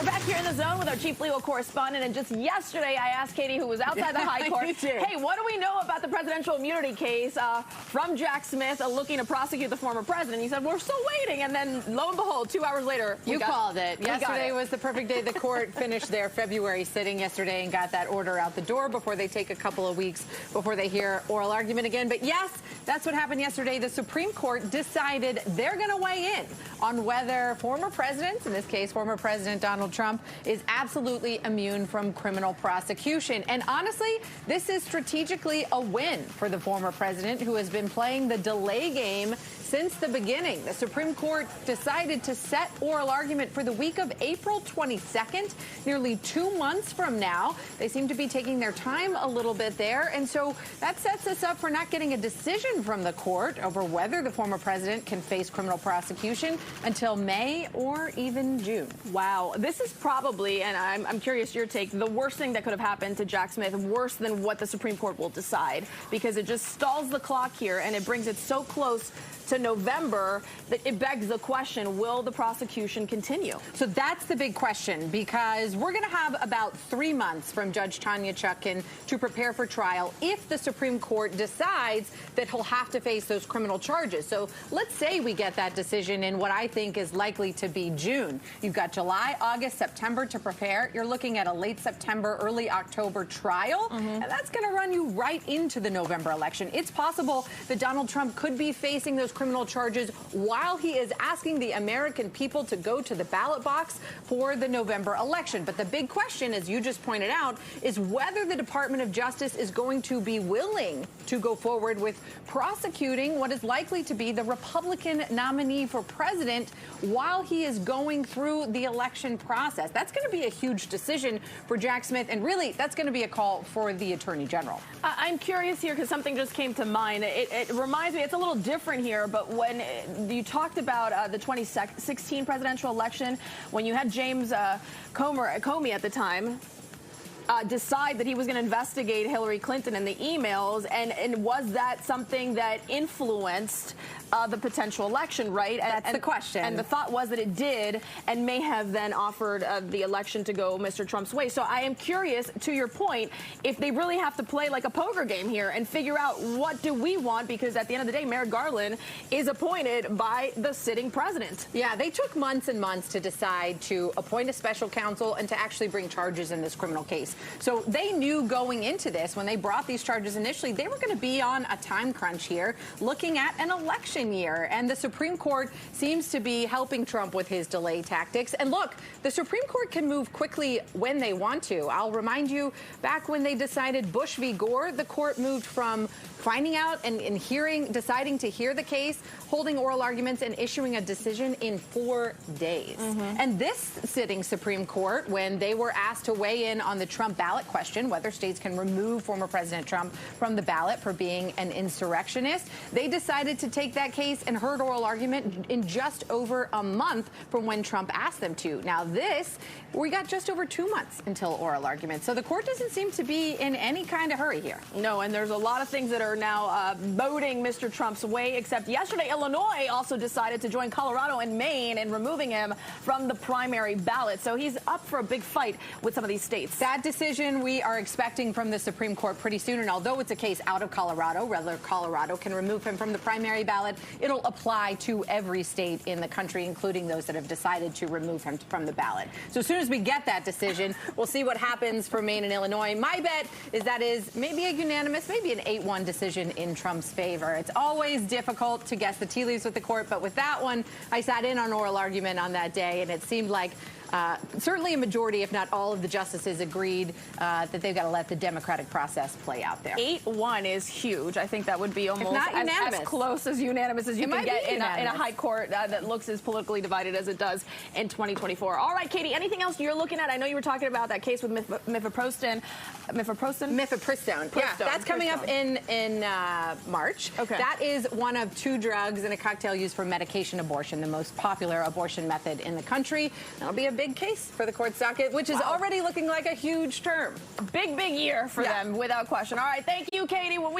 We're back here in the zone with our chief legal correspondent, and just yesterday I asked Katie, who was outside the high court, hey, what do we know about the presidential immunity case from Jack Smith looking to prosecute the former president? He said, we're still waiting, and then lo and behold, 2 hours later, you called it. Yesterday was the perfect day. The court finished their February sitting yesterday and got that order out the door before they take a couple of weeks before they hear oral argument again. But yes, that's what happened yesterday. The Supreme Court decided they're going to weigh in on whether former presidents, in this case, former President Donald Trump, is absolutely immune from criminal prosecution. And honestly, this is strategically a win for the former president, who has been playing the delay game since the beginning. The Supreme Court decided to set oral argument for the week of April 22nd, nearly 2 months from now. They seem to be taking their time a little bit there. And so that sets us up for not getting a decision from the court over whether the former president can face criminal prosecution until May or even June. Wow. This is probably, and I'm curious your take, the worst thing that could have happened to Jack Smith, worse than what the Supreme Court will decide, because it just stalls the clock here and it brings it so close to November that it begs the question, will the prosecution continue? So that's the big question, because we're going to have about 3 months from Judge Tanya Chutkan to prepare for trial if the Supreme Court decides that he'll have to face those criminal charges. So let's say we get that decision in what I think is likely to be June. You've got July, August, September to prepare. You're looking at a late September, early October trial, and that's going to run you right into the November election. It's possible that Donald Trump could be facing those criminal charges while he is asking the American people to go to the ballot box for the November election. But the big question, as you just pointed out, is whether the Department of Justice is going to be willing to go forward with prosecuting what is likely to be the Republican nominee for president while he is going through the election process. That's going to be a huge decision for Jack Smith, and really, that's going to be a call for the Attorney General. I'm curious here because something just came to mind. It reminds me, it's a little different here, but when you talked about the 2016 presidential election, when you had James Comey at the time decide that he was going to investigate Hillary Clinton and the emails, and was that something that influenced the potential election, right? That's the question. And the thought was that it did, and may have then offered the election to go Mr. Trump's way. So I am curious, to your point, if they really have to play like a poker game here and figure out what do we want, because at the end of the day, Merrick Garland is appointed by the sitting president. Yeah, they took months and months to decide to appoint a special counsel and to actually bring charges in this criminal case. So they knew going into this, when they brought these charges initially, they were going to be on a time crunch here, looking at an election year. And the Supreme Court seems to be helping Trump with his delay tactics. And look, the Supreme Court can move quickly when they want to. I'll remind you, back when they decided Bush v. Gore, the court moved from finding out and deciding to hear the case, holding oral arguments, and issuing a decision in 4 days. And this sitting Supreme Court, when they were asked to weigh in on the Trump ballot question, whether states can remove former President Trump from the ballot for being an insurrectionist, they decided to take that case and heard oral argument in just over a month from when Trump asked them to. Now this, we got just over 2 months until oral argument. So the court doesn't seem to be in any kind of hurry here. No, and there's a lot of things that are now voting Mr. Trump's way, except yesterday Illinois also decided to join Colorado and Maine in removing him from the primary ballot. So he's up for a big fight with some of these states. That decision we are expecting from the Supreme Court pretty soon, and although it's a case out of Colorado, whether Colorado can remove him from the primary ballot, it'll apply to every state in the country, including those that have decided to remove him from the ballot. So as soon as we get that decision, we'll see what happens for Maine and Illinois. My bet is that is maybe a unanimous, maybe an 8-1 decision in Trump's favor. It's always difficult to guess the tea leaves with the court, but with that one, I sat in on oral argument on that day, and it seemed like certainly a majority, if not all, of the justices agreed that they've got to let the democratic process play out there. 8-1 is huge. I think that would be almost as close as unanimous as you can get in a high court that looks as politically divided as it does in 2024. All right, Katie, anything else you're looking at? I know you were talking about that case with mifepristone. Yeah, that's coming up in March. Okay. That is one of 2 drugs in a cocktail used for medication abortion, the most popular abortion method in the country. That'll be a big case for the court docket, which is already looking like a huge term. Big year for them, without question. All right, thank you, Katie. When we